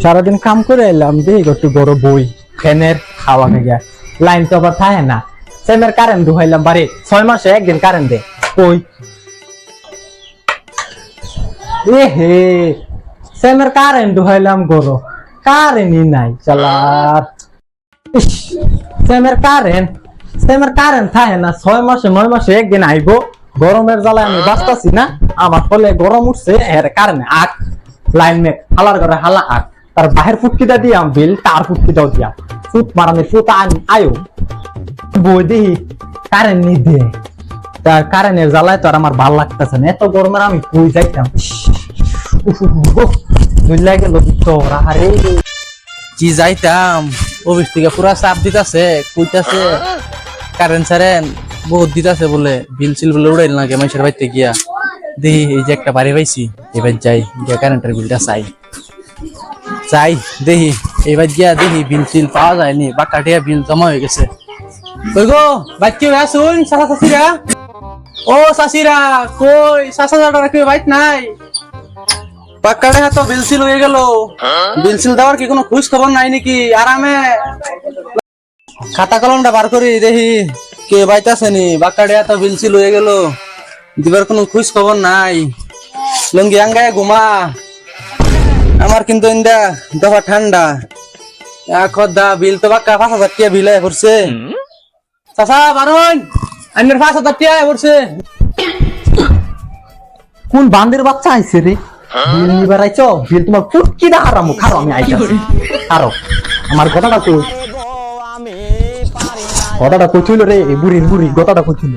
সারাদিন কাম করে এলাম দেখি একটু বড় বই ফ্যানের হাওয়া খাইয়া লাইন তো আবার থাকে না সেমের কারেন্ট ঢুকাইলাম বাড়ি 6 মাসে একদিন কারেন্ট দে কই এ হে সেমের কারেন্ট ঢুকাইলাম গরো কারেন্টই নাই চালার সেমের কারেন্ট থাকে না 6 মাসে 9 মাসে একদিন আইবো গরমের জ্বালায় আমি বাঁচতাছি না আমার ফলে গরম উঠছে এর কারণে আগ লাইন মে হালার করে হালা আগ তার বাহির ফুটকিটা দিয়াম বিল তার ফুটকিটাও দিয়াম ফুট মারানি ফুট আয়ো বই দিই কারেন্ট নি দে তার কারেন্টের জ্বালায় তো আর আমার ভাল লাগতেছে না এত গরমের আমি কই যাইতাম দুইলা গেল তো আরে কি যাইতাম অফিস থেকে পুরা চাপ দিতেছে কইতাছে কারেন্ট সারেন বহুত দিতেছে বলে বিল সিল বলে উড়াইল না মানুষের বাড়িতে গিয়া দেখি এই যে একটা বাড়ি পাইছি এবার যাই গিয়া কারেন্টের বিলটা চাই দেখি এবার গিয়া দেখি বিল সিল পাওয়া যায়নি বা কাটিয়া বিল জমা হয়ে গেছে কই গো বাইক কেউ আসুন চাচা চাচিরা ও চাচিরা কই চাচা চাচারা কেউ বাইক নাই পাক্কাড়ে হাত বিল সিল হয়ে গেল বিল সিল দেওয়ার কি কোনো খোঁজ খবর নাই নাকি আরামে খাতা কলমটা বার করি দেখি কে বাইতাছে নি বাক্কাড়ে হাত বিল সিল হয়ে গেল দিবার কোনো খোঁজ খবর নাই লঙ্গি আঙ্গায় ঘুমা আমার কিন্তু ইন্দা দফা ঠান্ডা খদ্দা বিল তো বাক্কা 5,000 টাকা বিল আয় পড়ছে চাচা বারণ আইনের 5,000 টাকা আয় পড়ছে কোন বান্দির বাচ্চা আইছে রে বিল নিবার আইছো বিল তোমার ফুটকি দা হারামু খারো আমি আইতাছি খারো আমার কথাটা কইছিল রে বুড়ি কথাটা কইছিল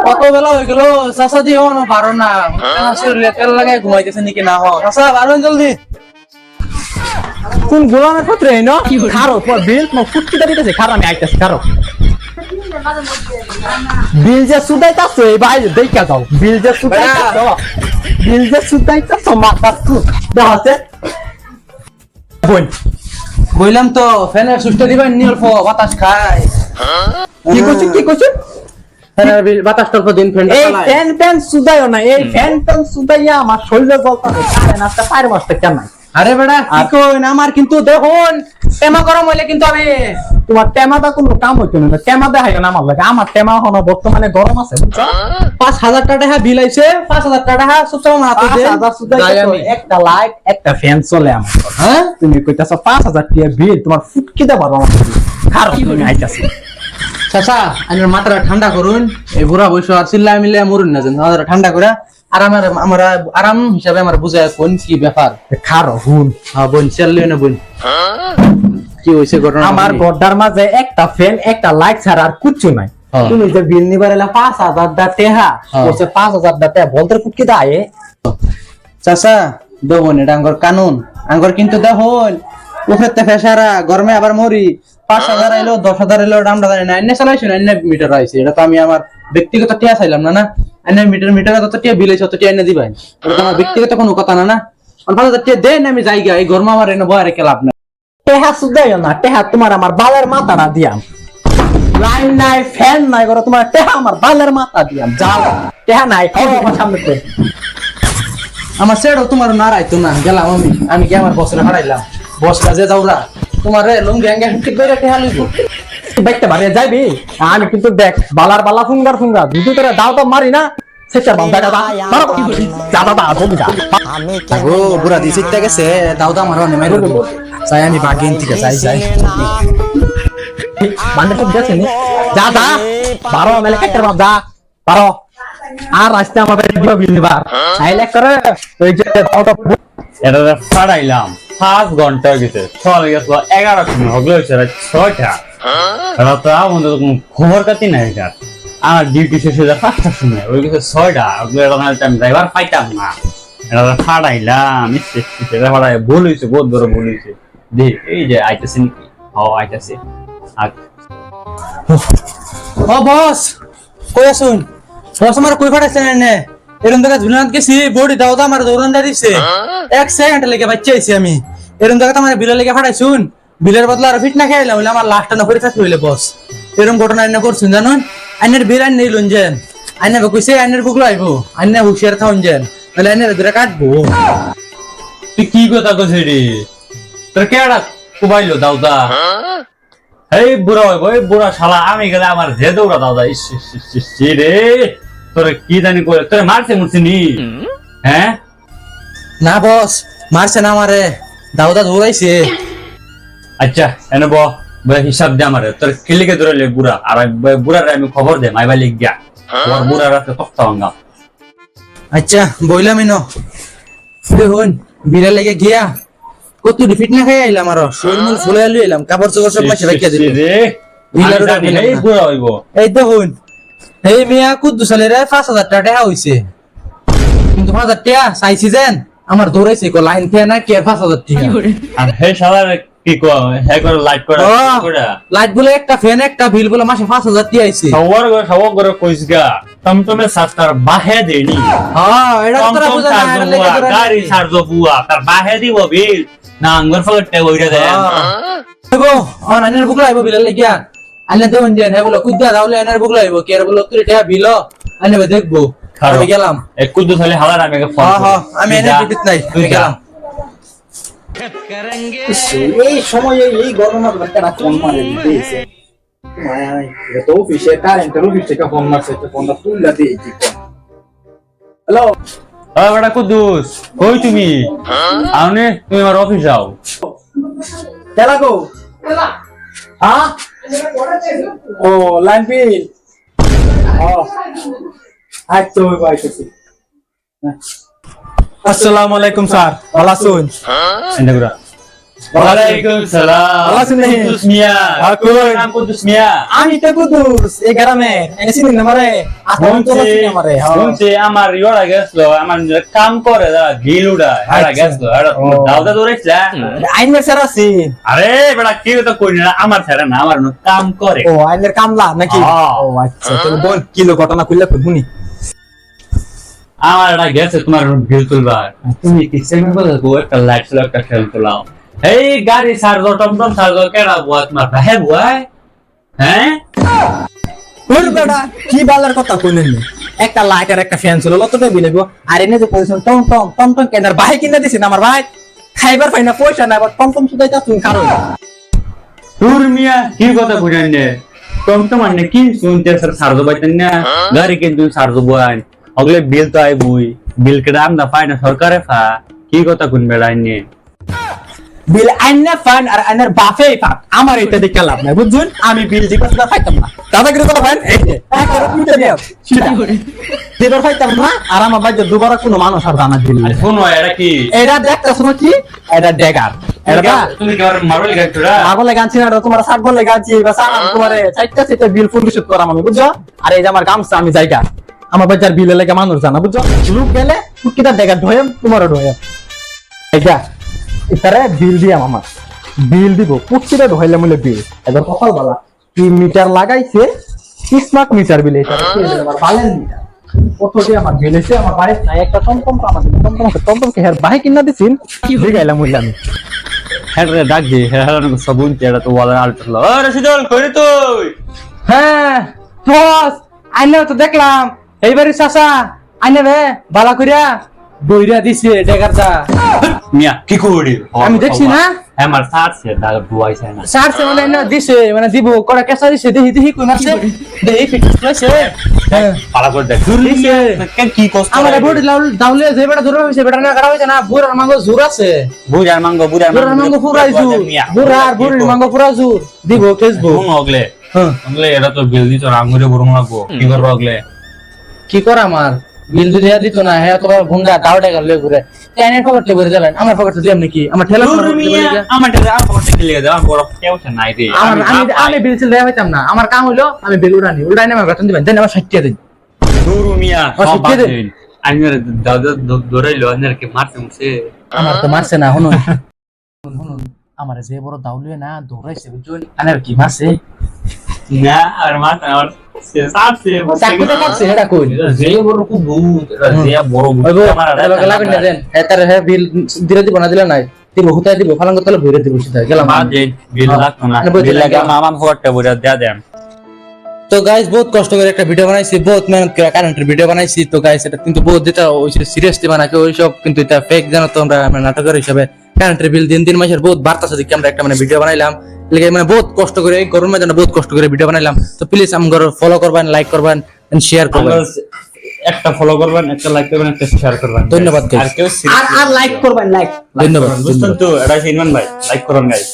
কত বেলা হয়ে গেল চাচা দি হন পারো না শরীরে তেল লাগাই ঘুমাইতেছে নাকি না হো চাচা বারণ জলদি কোন গোলামের পত্রে ন খারো তোমার বিল তোমার ফুটকি দা দিতেছে খারো আমি আইতাছি খারো বিল যে সুদাইতাছো এই বাইরে দেখা যাও বিল যে সুদাইতাছো মাথা তুই দাঁতে বললাম তো ফ্যানের সুইচটা দিবেন নি অল্প বাতাস খায় কি কইছিস ফ্যানের বিল বাতাস অল্প দিন ফ্যান এই ফ্যান সুদাইও না এই ফ্যান সুদাইয়া আমার শরীরে জ্বলতাছে কারেন্ট আসতে 4 মাস থেকে নাই আরে বেটা কি কইন আমার কিন্তু দেখুন টেমা গরম হইলে কিন্তু আমি তোমার টেমাটা কোনো কাম হইতো না টেমা দেখাইও না আমার লাগে আমার টেমা হনো বর্তমানে গরম আছে বুঝছো 5,000 টাকা বিল আইছে 5,000 টাকা সুতরাং হাতে দেন একটা লাইট একটা ফ্যান চলে আমার হ্যাঁ তুমি কইতাছো 5,000 টাকা বিল তোমার ফুটকি দে পারো আমার খারাপ তুমি আইতাছি চাচা আমার মাথাটা ঠান্ডা করুন এই বুড়া বয়স আর চিল্লা মিলে মরুন না যেন মাথাটা ঠান্ডা করে আর আমার আরাম হিসাবে আমার বুঝায় কোন কি ব্যাপার খারো হুন হ্যাঁ বোন চাললে না বোন কি হইছে ঘটনা আমার গড্ডার মাঝে একটা ফ্যান একটা লাইট ছাড়া আর কিচ্ছু নাই তুমি যে বিল নিবার এলা 5,000 দা টেহা ওছে 5,000 দা টেহা বলতে ফুটকি দায়ে চাচা দেখুন এটা আঙ্গর কানুন আঙ্গর কিন্তু দেখুন উপরেতে ফেসারা গরমে আবার মরি 5,000 আইলো 10,000 আইলো দামটা জানি না এনে চালাইছেন এনে মিটার আইছে এটা তো আমি আমার ব্যক্তিগত টিয়া চাইলাম না এনে মিটার যত টিয়া বিল হইছে তত টিয়া এনে দিবেন এটা তো আমার ব্যক্তিগত কোনো কথা না 5,000 টিয়া দেন আমি যাইগা এই গরম আমার এনে বয়ারে কে লাভ না টেহা সুদাইও না টেহা তোমার আমার বালের মাথাটা দিয়াম লাইন নাই ফ্যান নাই গরো তোমার টেহা আমার বালের মাথা দিয়াম যাও টেহা নাই সামনে আমার সেটাও তোমার নাড়াইতো না গেলাম আমি কি আমার বসরে হারাইলাম বস কাজে যাওরা তোমার লুঙ্গি আঙ্গা ঠিক করে টেহা লইব দেখতে পারে যাইবি আমি কিন্তু দেখ বালার বালা ফুঙ্গা দুটো করে দাও তো মারি না সেটা বান্দা দাদা মারো যা দাদা জলদি যা ও বুড়া দিছে তে গেছে দাও দাও মারো নে মারো চাই আমি বাগিন থেকে যাই বান্দা তো গেছে নি যা বারো মেলে কাটার বাপ যা বারো আর রাস্তা আমাদের দিও বিল নিবার আইলে করে ওই যে অটো এটা ফাড়াইলাম 5 ঘন্টা গেছে চলে গেছিল 11 সময় হগলো হয়েছে 6টা এটা তো আমাদের কোনো খবর কাতি নাই এটা আমার ডিউটি শেষ হয়ে যায় 5টার সময় ওই গেছে 6টা ওগুলো এটা আমি ড্রাইভার পাইতাম না এটা ফাড়াইলাম সেটা ফাড়াই ভুল হয়েছে বহুত বড় ভুল হয়েছে দেখ এই যে আইতেছে নাকি আইতেছে ও বস কই আসুন বস আমার কই ফাটাইছেন এনে এরকম জায়গা ঝুলানাত গেছি বডি দাও দাও আমার দৌড়ানটা দিছে 1 সেকেন্ড লেগে বাচ্চা আইছি আমি এরকম জায়গা আমার বিলের লেগে ফাটাইছুন বিলের বদলা আর ফিট না খাইলাম বলে আমার লাস্টটা না করে থাকতে হইলে বস এরকম ঘটনা এনে করছুন জানুন আইনের বিল আইন নেই লঞ্জেন আইনে কইছে আইনের বুকলো আইবো আইনে হুশিয়ার থাউন যেন বলে আইনের ধরে কাটবো তুই কি কথা কইছিস রে তোর কেডা কুবাইলো দাউদা এই বুড়া হইব এই বুড়া শালা আমি গেলে আমার যে দৌড়া দাউদা ইস ইস, ইস, ইস, ইস, রে তোর কি জানি করে তোর মারছে মুছিনি হ্যাঁ না বস মারছে না আমারে দাউদা দৌড়াইছে আচ্ছা এনে হিসাব দে আমারে তোর কিলিকে ধরে বুড়া আর বুড়ার আমি খবর দে মাইবা লিখ গিয়া তোর বুড়ার রাতে তক্তা ভাঙ্গা আচ্ছা বইলাম ইনো দেখুন বিড়া লেগে গিয়া কত রিপিট না খাই আইলাম আরো শরীর মূল ফুলে আলু এলাম কাপড় চোপড় সব মাসে রাখিয়া দিল রে বিড়ার ওটা জানি না, এই বুড়া হইব এই দেখুন এই মিয়া কুদ্দু সালের 5,000 টাকা হইছে কিন্তু 5,000 টাকা চাইছি যেন আমার দৌড়াইছে কো লাইন খেয়ে না কি আর 5,000 টাকা আর হে শালার কি কো হে করে লাইট করে লাইট বলে একটা ফ্যান একটা বিল বলে মাসে 5,000 টাকা আইছে সবার করে কইস গা টমটমে সাস্তার বাহে দেনি হ্যাঁ এটা তো তোরা বুঝা না এটা লেগে তোরা গাড়ি সারজো বুয়া তার বাহে দিব বিল না আঙ্গুর ফলটে ওইটা দেন দেখো অনলাইনের বুক লাইব বিল লাগিয়া আইনা দেখুন যে হে বলে কুদ্দা দাওলে এনার বুক লাইব কে আর বলে তুই টাকা বিল আইনা দেখবো আমি গেলাম এক কুদ্দু সালে হালার আমি ফোন হ্যাঁ হ্যাঁ আমি এনে টিকিট নাই আমি গেলাম এই সময়ে এই গরমের একটা ফোন মারে দিয়েছে তো অফিসে কারেন্টের অফিস থেকে ফোন মারছে ফোনটা তুললা দিয়েছি হ্যালো ওই বড় কুদ্দুস কই তুমি আউনে তুমি আমার অফিস যাও কেলা গো হ্যাঁ ও লাইন বিল আচ্ছা ওই বাইতেছি আসসালামু আলাইকুম স্যার ভালো আছেন এন্ড গুরা ওয়ালাইকুম সালাম ভালো আছেন নাকি? কুদ্দুস মিয়া কই? নাম কুদ্দুস মিয়া আমি তো কুদুস এই গ্রামে এসি নিন আমারে আপন তো চিনি আমারে শুনছে আমার ইওরা গেছলো আমার কাম করে দাদা গিলুডা এরা গেছলো এরা দাউদা দৌড়াইছে আইনের স্যার আছি আরে বেটা কি তো কই না আমার ছেড়ে না আমার কাম করে ও আইনের কামলা নাকি হ্যাঁ। ও আচ্ছা তাহলে বল কিলো ঘটনা কইলা কইবনি আমার এটা গেছে তোমার বিল তুলবা তুমি কি সেমিন বলে গো একটা লাইট ছিল একটা খেল তোলাও এই গাড়ি সারজো টমটম সারজো কেডা বুয়া তোমার ভাই বুয়াই হ্যাঁ ওর বেটা কি বালার কথা কইলেন একটা লাইট আর একটা ফ্যান ছিল লতটা বিলেবো আর এনে যে কইছেন টম টম টম টম কেনার ভাই কিনা দিছেন আমার ভাই খাইবার পাই না পয়সা না আবার টম টম শুধাই তা তুমি কারো তোর মিয়া কি কথা কইলেন নে টমটম মানে কি শুনতে স্যার সারজো বাইতেন না গাড়ি কিন্তু সারজো বুয়াই অগলে বিল তো আই বুই বিল কে দাম না পাই না সরকারে ফা কি কথা কোন বেড়াই নে বিল আইনা ফান আর আইনার বাফে ফাক আমার এটা দেখে লাভ নাই বুঝছেন আমি বিল দিবা না খাইতাম না দাদা করে কথা ফাইন এই যে একটা কুইতে দিও সেটা দিবার খাইতাম না আর আমার বাইরে দুবার কোনো মানুষ আর জানা দিল আরে শোনো এটা কি এটা দেখতা শুনো কি এটা ডেগার এটা তুমি কি আর মারলে গাইছরা আগলে গানছি না তোমার সাত বলে গানছি বা সালাম তোমারে চারটা সেটা বিল ফুল রিসিভ করাম আমি বুঝছো আর এই যে আমার গামছা আমি জায়গা আমার বাজার বিলে লাগে মানুষ জানা বুঝছো লোক গেলে কুকিটা ডেগার ঢোয়াম তোমারও ঢোয়াম এইটা ইতারে বিল দিয়াম আমার বিল দিব কুকিটা ঢোয়াইলে মূলে বিল এবার কপাল বালা 3 মিটার লাগাইছে 30 মিটার বিল এটা আমার বালের মিটার কত দিয়ে আমার বিল এসে আমার বাড়িতে নাই একটা টমটম আমার টমটম কে হের বাহি কিনা দিছিন দিগাইলাম মূল্য আমি হ্যাঁ রে ডাক দি হ্যাঁ সবুন চেড়া তো ওয়ালা আলটলো ও রশিদুল কইরে তুই হ্যাঁ বস আইনা তো দেখলাম এইবারে চাচা আইনা রে বালা কইরা বইরা দিছে ডেগারটা মিয়া কি করি আমি দেখছি না আমার সারছে দাগ বুয়াইছে না সারছে মানে না দিছে মানে দিব কড়া কেসা দিছে দেখি দেখি কই মারছে দেখি ফিক্স করেছে হ্যাঁ পালা করে দেখ দিছে কি কষ্ট আমার বডি দাউলে যে বেটা ধরে হইছে বেটা না কাটা হইছে না বুড়ার মাঙ্গ জোর আছে বুড়ার মাঙ্গ বুড়ার মাঙ্গ পুরা জোর বুড়ার বুড়ির মাঙ্গ পুরা জোর দিব ফেসবুক কোন ওগলে হ্যাঁ ওগলে এটা তো বিল দিছ আঙ্গুরে বড় লাগবো কি করব ওগলে কি কর আমার বিল যদি দিত না হ্যাঁ তোমার ভুঙ্গা দাওটা গেল ঘুরে এনে পকেটে ভরে যাবেন আমার পকেটে দিলাম নাকি আমার ঠেলা আমার ঠেলা আমার পকেটে লিয়ে দাও বড় টেনশন নাই রে আমি বিল চিল দেয়া হইতাম না আমার কাম হইলো আমি বিল উড়ানি উড়াইনে আমার বেতন দিবেন দেন আমার 60 টাকা দিন দূর মিয়া সব সব বাদ বাদ দিন। আইনের দাদা দৌড়াইলো আইনের কে মারছে মুছে আমার তো মারছে না শুনুন শুনুন আমার যে বড় দাউলিয়ে না দৌড়াইছে বুঝুন আনার কি মারছে না আর মারছে আমার সে সাথে চাকুতে কাটছে এটা কই যে বড় খুব ভূত যে বড় ভূত আমার লাগাই না দেন তার হ্যাঁ বিল দিলে দিব না দিলে নাই দিব হুতাই দিব ফালাঙ্গ তলে ভরে দিব সিধা গেলাম মা যে বিল লাগতো না বিল লাগে মামা ফোরটা বুড়া দেয়া দেন তো গাইস বহুত কষ্ট করে একটা ভিডিও বানাইছি, বহুত মেহনত করে কারেন্টের ভিডিও বানাইছি। তো গাইস এটা কিন্তু বহুত যেটা সিরিয়াসলি বানাকে ওইসব কিন্তু এটা ফেক, জানো তো। আমরা নাটকের হিসাবে কারেন্টের বিল দিন দিন মাসের বহুত বার্তা সাথে আমরা একটা ভিডিও বানাইলাম। এলাকা বহুত কষ্ট করে এই গরমের জন্য বহুত কষ্ট করে ভিডিও বানাইলাম। তো প্লিজ আমার ফলো করবেন, লাইক করবেন, শেয়ার করবেন। একটা ফলো করবেন, একটা লাইক করবেন, একটা শেয়ার করবেন। ধন্যবাদ guys। আর কেউ আর লাইক করবেন, লাইক। ধন্যবাদ। বুঝছেন তো, এটা ইমরান ভাই, লাইক করুন গাইস।